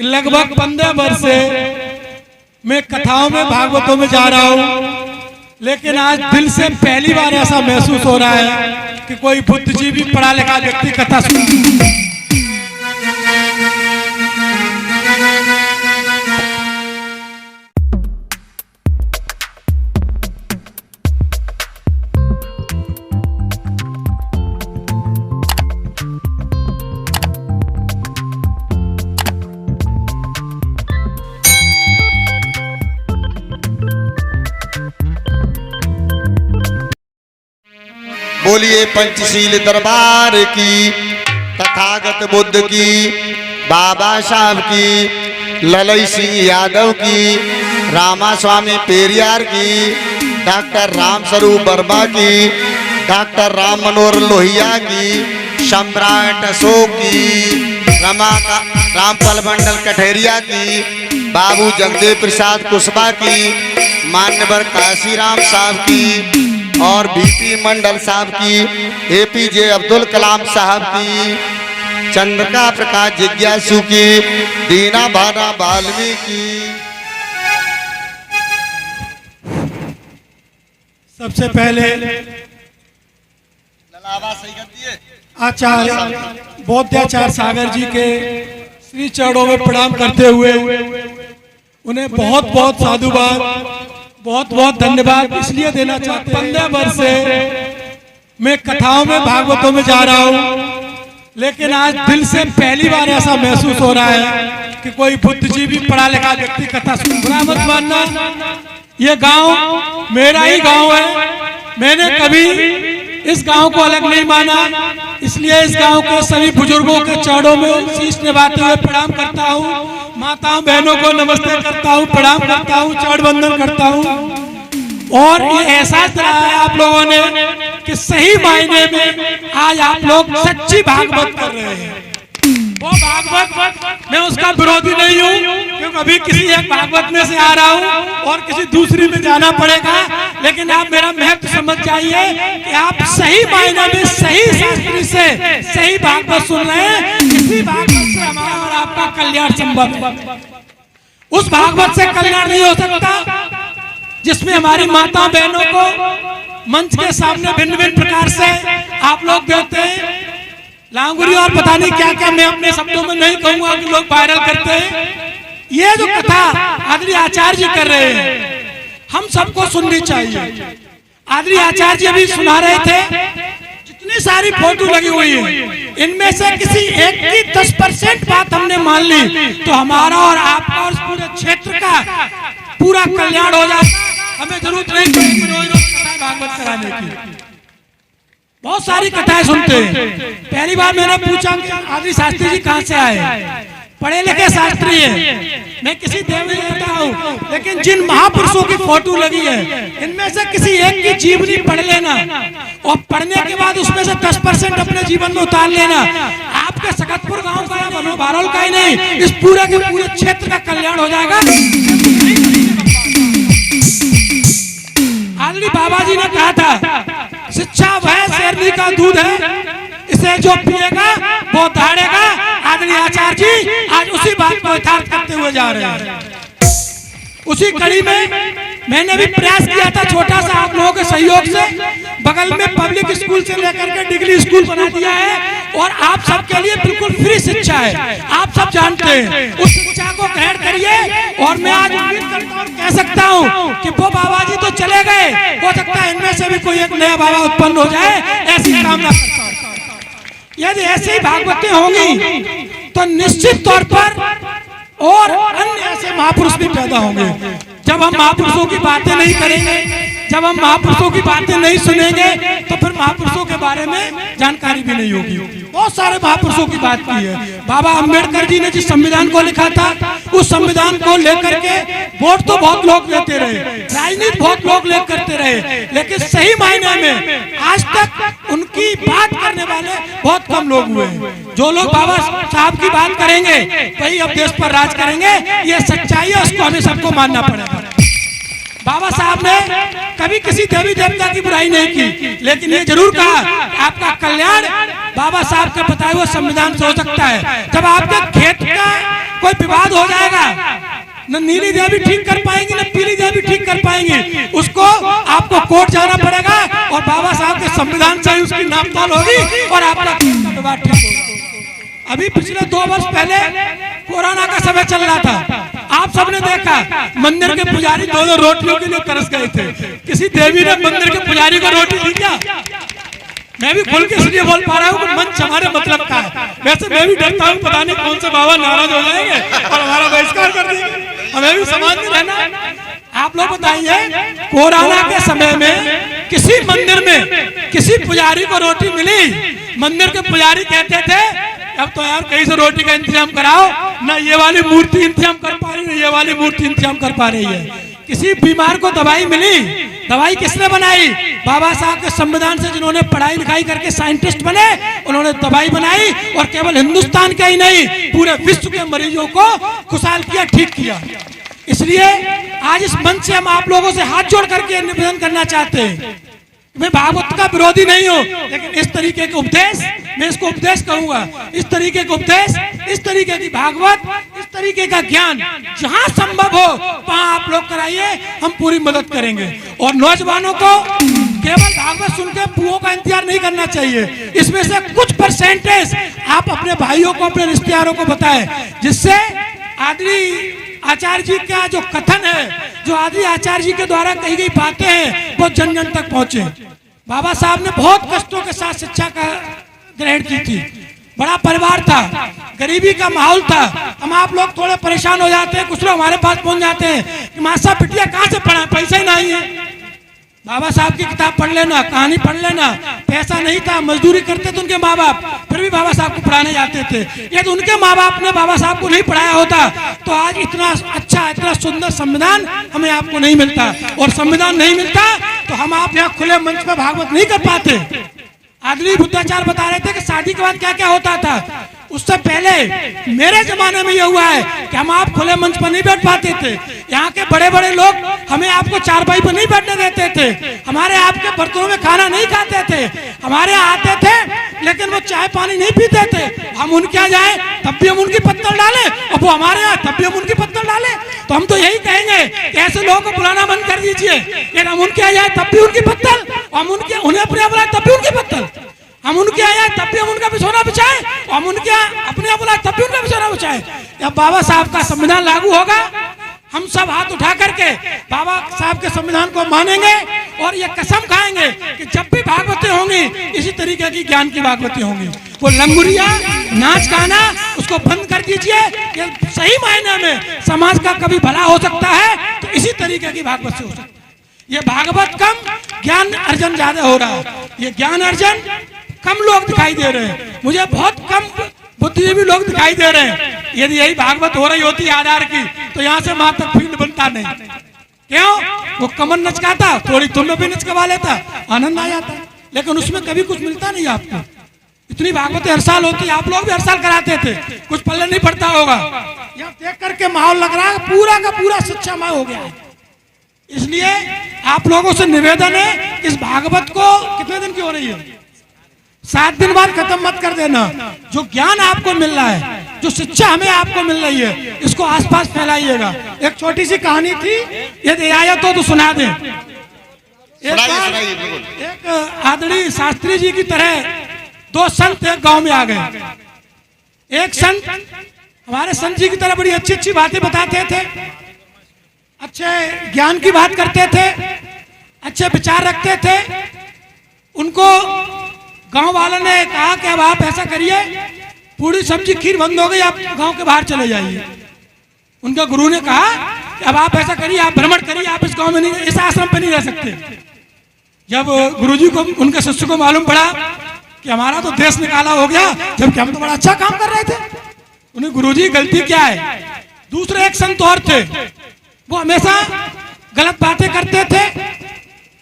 कि लगभग 15 वर्ष से मैं कथाओं में भागवतों में जा रहा हूँ, लेकिन आज दिल से पहली बार ऐसा महसूस हो रहा है कि कोई बुद्धिजीवी पढ़ा लिखा व्यक्ति कथा सुन। बोलिए पंचशील दरबार की, तथागत बुद्ध की, बाबा साहब की, ललई सिंह यादव की, रामा स्वामी पेरियार की, डॉक्टर राम स्वरूप वर्मा की, डॉक्टर राम मनोहर लोहिया की, सम्राट अशोक की, रामपाल मंडल कठेरिया की, बाबू जगदेव प्रसाद कुशवाहा की, मान्यवर काशीराम साहब की और बीपी मंडल साहब की, एपीजे अब्दुल कलाम साहब की, चंद्रिका प्रकाश जिज्ञासु की, दीना भाना वाल्मीकि। सबसे पहले आचार्य बौद्धाचार्य सागर जी के श्री चरणों में प्रणाम करते हुए उन्हें बहुत बहुत साधुवाद, बहुत बहुत धन्यवाद इसलिए देना चाहते हैं। 15 वर्ष से मैं कथाओं में भागवतों में जा रहा हूँ, लेकिन आज दिल से पहली बार ऐसा महसूस हो रहा है कि कोई बुद्धिजीवी पढ़ा लिखा व्यक्ति कथा सुन। बुरा मत मानना, ये गांव मेरा ही गांव है, मैंने कभी इस गांव को अलग नहीं माना, इसलिए इस गांव के सभी बुजुर्गों के चरणों में शीश निभाते हुए प्रणाम करता हूँ। माताओं बहनों को नमस्ते करता हूँ, प्रणाम करता हूँ, चरण वंदन करता हूँ। और ये एहसास दिलाया है आप लोगों ने कि सही मायने में आज आप लोग सच्ची भागवत कर रहे हैं। वो भागवत मैं उसका विरोधी नहीं हूँ, क्योंकि अभी किसी एक भागवत में से आ रहा हूँ और किसी दूसरी में जाना पड़ेगा, लेकिन आप मेरा महत्व समझ जाइए कि आप सही मायने में सही शास्त्री से सही भागवत सुन रहे हैं। इसी भागवत से हमारा और आपका कल्याण संभव है। उस भागवत से कल्याण नहीं हो सकता जिसमें हमारी माता बहनों को मंच के सामने भिन्न भिन्न प्रकार से आप लोग देते हैं लांगुरी और पता नहीं क्या क्या, मैं अपने शब्दों में नहीं कहूंगा कि लोग वायरल करते हैं। ये जो कथा आदरणीय आचार्य जी कर रहे हैं हम सबको सुननी चाहिए। आदरणीय आचार्य जी अभी सुना रहे थे, जितनी सारी फोटो लगी हुई है इनमें से किसी एक की 10% बात हमने मान ली तो हमारा और आपका और पूरे क्षेत्र का पूरा कल्याण हो जाएगा। हमें जरूरत नहीं पड़ेगी रोज रोज कथा भागवत कराने की। बहुत सारी कथाएं सुनते हैं। पहली बार मैंने पूछा कि आदरणीय शास्त्री जी कहाँ से आए, पढ़े लिखे शास्त्री है, मैं किसी देव नहीं लेता हूँ, लेकिन जिन महापुरुषों की फोटो लगी है इनमें से किसी एक की जीवनी पढ़ लेना और पढ़ने के बाद उसमें से 10% अपने जीवन में उतार लेना, आपके सकतपुर गांव का या बनोभारोल का ही नहीं, इस पूरे के पूरे क्षेत्र का कल्याण हो जाएगा। आदरणीय बाबा जी ने कहा था शिक्षा वह शेरनी का दूध है, इसे जो पिएगा वो दहाड़ेगा। आदरणीय आचार्य जी आज उसी बात को यथार्थ करते हुए जा रहे हैं। उसी कड़ी में मैंने भी प्रयास किया था छोटा सा आप लोगों के सहयोग से, बगल में पब्लिक स्कूल से लेकर के डिग्री स्कूल बना दिया है और आप सबके लिए बिल्कुल फ्री शिक्षा है। आप सब जानते हैं, उस शिक्षा को ग्रहण करिए। और मैं आज उम्मीद करता हूँ, कह सकता हूँ कि वो बाबा जी तो चले गए, हो सकता है इनमें से भी कोई एक नया बाबा उत्पन्न हो जाए, ऐसी कामना करता हूँ। यदि ऐसी भागवतें होंगी तो निश्चित तौर पर और अन्य ऐसे महापुरुष भी पैदा होंगे। जब हम महापुरुषों की बातें नहीं करेंगे, जब हम महापुरुषों की बातें नहीं सुनेंगे तो फिर महापुरुषों के बारे में जानकारी भी नहीं होगी। बहुत सारे महापुरुषों की बात की है। बाबा अंबेडकर जी ने जिस संविधान को लिखा था उस संविधान को लेकर के वोट तो बहुत लोग लेते रहे, राजनीति बहुत लोग लेकर करते रहे, लेकिन सही मायने में आज तक उनकी बात करने वाले बहुत कम लोग हुए हैं। जो लोग बाबा साहब की बात करेंगे वही अब देश पर राज करेंगे। ये सच्चाई है, उसको हमें सबको मानना पड़ेगा। बाबा साहब ने कभी किसी देवी देवता की बुराई नहीं की, लेकिन ये जरूर कहा आपका कल्याण बाबा साहब के बताए हुए संविधान से हो सकता है। जब आपके खेत का कोई विवाद हो जाएगा, न नीली देवी ठीक कर पाएंगी न पीली देवी ठीक कर पाएंगी, उसको आपको कोर्ट जाना पड़ेगा और बाबा साहब के संविधान से उसकी नापतोल होगी और आपका विवाद ठीक होगा। अभी पिछले 2 वर्ष पहले कोरोना का समय चल रहा था, आप सबने देखा मंदिर के पुजारी 2-2 रोटियों के लिए तरस गए थे। किसी देवी ने मंदिर के पुजारी को रोटी दी क्या? मैं भी खुल के इसलिए बोल पा रहा हूँ कि मंच हमारे मतलब का है। वैसे मैं भी डरता हूँ पता नहीं कौन से बाबा नाराज हो जाएंगे और हमारा बहिष्कार कर देंगे। हमें भी समाज में रहना। आप लोग बताइए, कोरोना के समय में किसी मंदिर में किसी पुजारी को रोटी मिली? मंदिर के पुजारी कहते थे अब तो यार कहीं से रोटी का इंतजाम कराओ, ना ये वाली मूर्ति इंतजाम कर पा रही है, ये वाली मूर्ति इंतजाम कर पा रही है। किसी बीमार को दवाई मिली? दवाई किसने बनाई? बाबा साहब के संविधान से जिन्होंने पढ़ाई लिखाई करके साइंटिस्ट बने, उन्होंने दवाई बनाई और केवल हिंदुस्तान के ही नहीं पूरे विश्व के मरीजों को खुशहाल किया, ठीक किया। इसलिए आज इस मंच से हम आप लोगों से हाथ जोड़ करके निवेदन करना चाहते हैं। मैं भागवत का विरोधी नहीं हूँ, लेकिन इस तरीके के उपदेश, मैं इसको उपदेश कहूंगा, इस तरीके के उपदेश, इस तरीके की भागवत, इस तरीके का ज्ञान जहाँ संभव हो वहाँ आप लोग कराइए, हम पूरी मदद करेंगे। और नौजवानों को केवल भागवत सुन के पुओं का इंतजार नहीं करना चाहिए। इसमें से कुछ परसेंटेज आप अपने भाइयों को, अपने रिश्तेदारों को बताएं, जिससे आदरणीय आचार्य जी का जो कथन है, जो आदि आचार्य जी के द्वारा कही गई बातें हैं, वो जन जन तक पहुंचे। बाबा साहब ने बहुत कष्टों के साथ शिक्षा का ग्रहण की थी। बड़ा परिवार था, गरीबी का माहौल था। हम आप लोग थोड़े परेशान हो जाते हैं, कुछ लोग हमारे पास पहुंच जाते हैं कि मासा पिटिया कहाँ से पढ़ा, पैसा ही नहीं है। बाबा साहब की किताब पढ़ लेना, कहानी पढ़ लेना। पैसा नहीं था, मजदूरी करते थे उनके माँ बाप, फिर भी बाबा साहब को पढ़ाने जाते थे। यदि उनके माँ बाप ने बाबा साहब को नहीं पढ़ाया होता तो आज इतना अच्छा, इतना सुंदर संविधान हमें आपको नहीं मिलता। और संविधान नहीं मिलता तो हम आप यहाँ खुले मंच पर भागवत नहीं कर पाते। आदरणीय बुद्धाचार्य बता रहे थे कि शादी के बाद क्या क्या होता था। उससे पहले मेरे जमाने में यह हुआ है कि हम आप खुले मंच पर नहीं बैठ पाते थे। यहाँ के बड़े बड़े लोग हमें आपको चारपाई पर नहीं बैठने देते थे, हमारे आपके बर्तनों में खाना नहीं खाते थे, हमारे यहाँ आते थे लेकिन वो चाय पानी नहीं पीते थे। हम उनके यहाँ जाए तब भी हम उनकी पत्तल डालें और वो हमारे यहाँ तब भी हम उनकी पत्तल डालें। तो हम तो यही कहेंगे कि ऐसे लोगों को बुलाना बंद कर दीजिए। लेकिन हम उनके यहाँ जाए तब भी उनकी पत्तल, हम उनके उन्हें अपने बुलाए तब भी उनकी पत्तल, हम उनके आए तब भी हम उनका बिछौना बिछाए, हम उनके अपने बुलाए तब भी उनका बिछौना बिछाए। जब बाबा साहब का संविधान लागू होगा, हम सब हाथ उठा करके बाबा साहब के संविधान को मानेंगे और ये कसम खाएंगे कि जब भी भागवतें होंगी इसी तरीके की ज्ञान की भागवतें होंगी। वो लंगुरिया नाच गाना उसको बंद कर दीजिए। ये सही मायने में समाज का कभी भला हो सकता है तो इसी तरीके की भागवत से हो सकता है। ये भागवत कम, ज्ञान अर्जन ज्यादा हो रहा है। ये ज्ञान अर्जन कम लोग दिखाई दे रहे हैं, मुझे बहुत कम बुद्धिजीवी लोग दिखाई दे रहे हैं। यदि यही भागवत हो रही होती आधार की तो यहाँ से वहां तक फील्ड बनता नहीं। क्यों? वो कमर नचकाता, थोड़ी तुम्हें भी नचकवा लेता, आनंद आ जाता, लेकिन उसमें कभी कुछ मिलता नहीं आपको। इतनी भागवतें हर साल होती, आप लोग भी हर साल कराते थे, कुछ पल्ले नहीं पड़ता होगा। यहाँ देख करके माहौल लग रहा है पूरा का पूरा शिक्षामय हो गया है। इसलिए आप लोगों से निवेदन है, इस भागवत को कितने दिन की हो रही है? 7 दिन बाद खत्म मत कर देना। जो ज्ञान आपको मिल रहा है, जो शिक्षा हमें आपको मिल रही है, इसको आसपास फैलाइएगा। एक छोटी सी कहानी थी, यदि आया तो सुना दें। एक आदरणीय शास्त्री जी की तरह 2 संत एक गांव में आ गए। एक संत हमारे संत जी की तरह बड़ी अच्छी अच्छी बातें बताते थे, अच्छे ज्ञान की बात करते थे, अच्छे विचार रखते थे। उनको गांव वालों ने कहा कि अब आप ऐसा करिए, पूरी सब्जी खीर बंद हो गई, आप गांव के बाहर चले जाइए। उनके गुरु ने कहा कि अब आप ऐसा करिए, आप भ्रमण करिए, आप इस गांव में नहीं, इस आश्रम पे नहीं रह सकते। जब गुरुजी को, उनके शिष्य को मालूम पड़ा कि हमारा तो देश निकाला हो गया, जबकि हम तो बड़ा अच्छा काम कर रहे थे। उन्हें गुरुजी गलती क्या है। दूसरे एक संत और थे, वो हमेशा गलत बातें करते थे,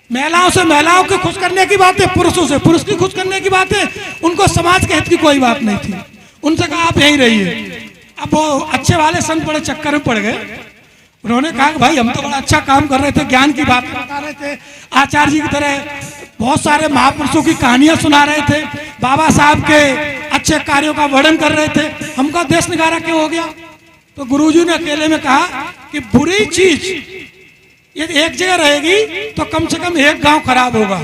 महिलाओं से महिलाओं के खुश करने की बातें, पुरुषों से पुरुष की खुश करने की बातें, उनको समाज के हित की कोई बात नहीं थी। उनसे कहा आप यहीं रहिए। अब वो अच्छे वाले संत बड़े चक्कर में पड़ गए उन्होंने कहा कि भाई हम तो बड़ा अच्छा काम कर रहे थे, ज्ञान की बात बता रहे थे, आचार्य जी की तरह बहुत सारे महापुरुषों की कहानियां सुना रहे थे, बाबा साहब के अच्छे कार्यों का वर्णन कर रहे थे, हमका देश निकारा क्यों हो गया? तो गुरुजी ने अकेले में कहा कि बुरी चीज यदि एक जगह रहेगी तो कम से कम एक गांव खराब होगा,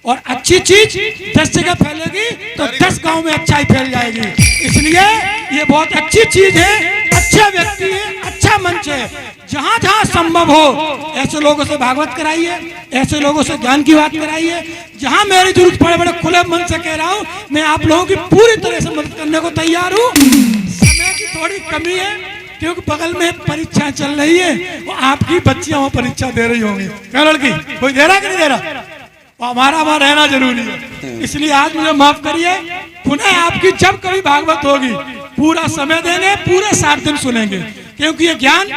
और अच्छी चीज 10 जगह फैलेगी तो 10 गांव में अच्छाई फैल जाएगी। इसलिए ये बहुत अच्छी चीज है, अच्छा व्यक्ति है, अच्छा मंच है। जहां जहां संभव हो ऐसे लोगों से भागवत कराइए, ऐसे लोगों से ज्ञान की बात कराइए। जहां मेरी जरूरत पड़े, बड़े खुले मन से कह रहा हूं, मैं आप लोगों की पूरी तरह से मदद करने को तैयार हूं। समय की थोड़ी कमी है क्योंकि बगल में परीक्षा चल रही है, वो आपकी बच्चियां वहां परीक्षा दे रही होंगी। क्या लड़की कोई दे रहा कि नहीं दे रहा? हमारा वहां रहना जरूरी है, इसलिए आज मुझे माफ करिए। पुनः आपकी जब कभी भागवत होगी पूरा समय देंगे, पूरे 7 दिन सुनेंगे, क्योंकि ये ज्ञान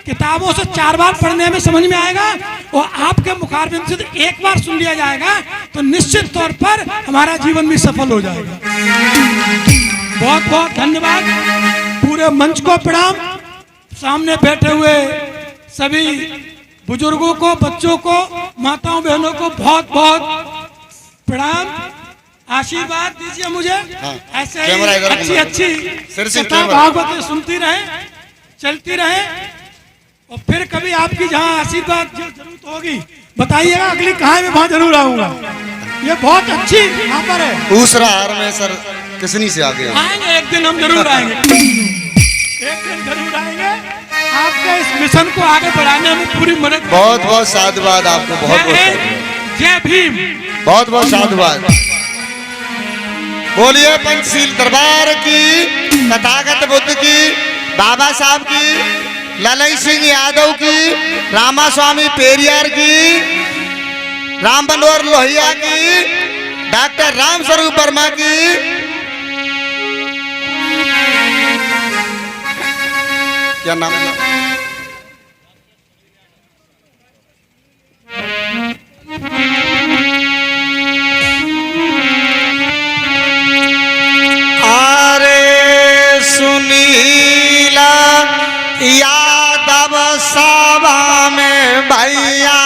किताबों से 4 बार पढ़ने में समझ में आएगा, और आपके मुखारबिंद से एक बार सुन लिया जाएगा तो निश्चित तौर पर हमारा जीवन भी सफल हो जाएगा। बहुत बहुत धन्यवाद, पूरे मंच को प्रणाम, सामने बैठे हुए सभी बुजुर्गों को, बच्चों को, माताओं बहनों को बहुत बहुत प्रणाम। आशीर्वाद दीजिए मुझे, ऐसे ही अच्छी कथा भागवत सुनती रहे, चलती रहे, और फिर कभी आपकी जहाँ आशीर्वाद जरूरत होगी बताइएगा, अगली कहानी में वहां जरूर आऊंगा। ये बहुत अच्छी यहाँ पर है। दूसरा हार में सर किसनी से आगे आएंगे, एक दिन हम जरूर आएंगे, एक दिन जरूर आएंगे। आपके इस मिशन को आगे बढ़ाने में पूरी मदद। बहुत बहुत साधुवाद आपको, बहुत बहुत जय भीम, बहुत बहुत साधुवाद। बोलिए पंचशील दरबार की, तथागत बुद्ध की, बाबा साहब की, ललई सिंह यादव की, रामा स्वामी पेरियार की, राम मनोहर लोहिया की, डॉक्टर राम स्वरूप वर्मा की, क्या नाम है? अरे सुनीला यादव सभा में भैया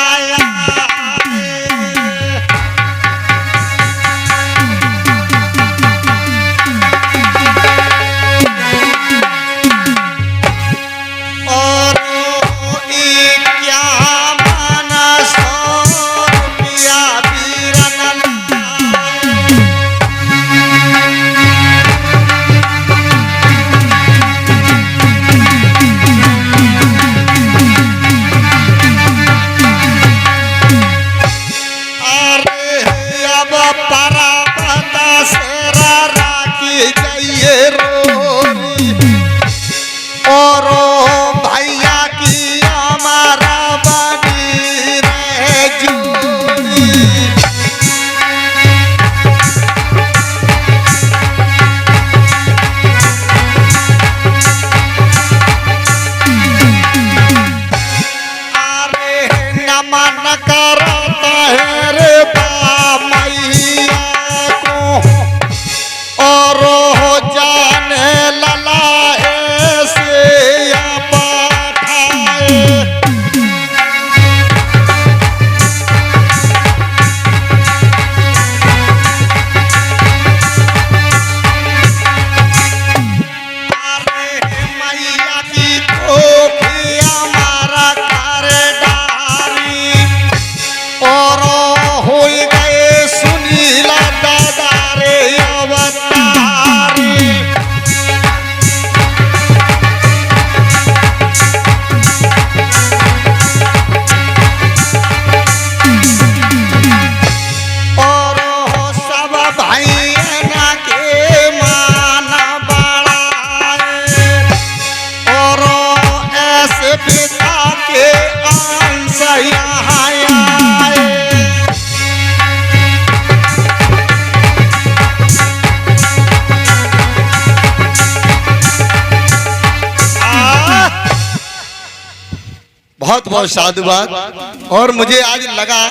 बहुत बहुत साधुवाद। और मुझे आज लगा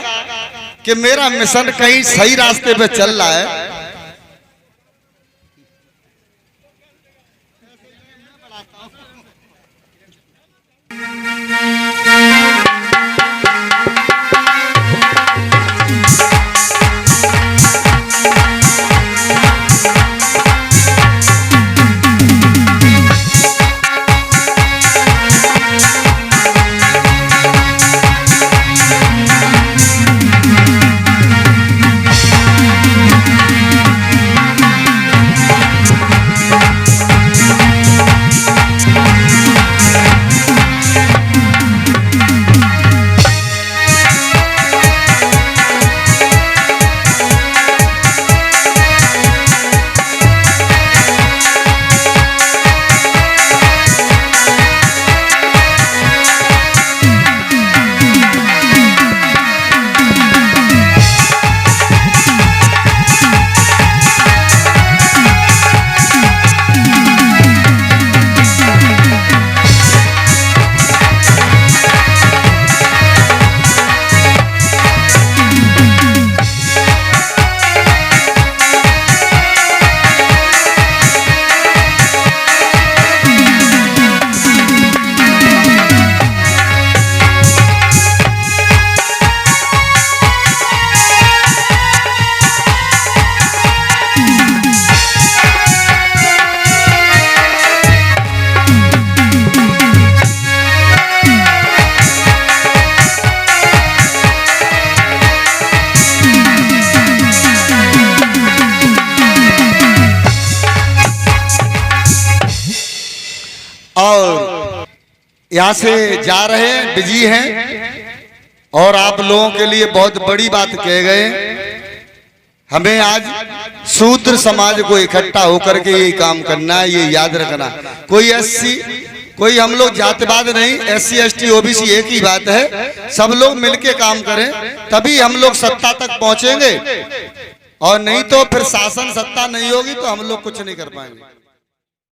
कि मेरा मिशन कहीं सही रास्ते पे चल रहा है। और यहाँ से जा रहे हैं, बिजी हैं, और आप लोगों के लिए बहुत बड़ी बात कह गए। हमें आज शूद्र समाज को इकट्ठा होकर के ये काम करना है, ये याद रखना। कोई एससी, कोई हम लोग जातिवाद नहीं, SC ST OBC एक ही बात है। सब लोग मिलके काम करें तभी हम लोग सत्ता तक पहुंचेंगे, और नहीं तो फिर शासन सत्ता नहीं होगी तो हम लोग कुछ नहीं कर पाएंगे।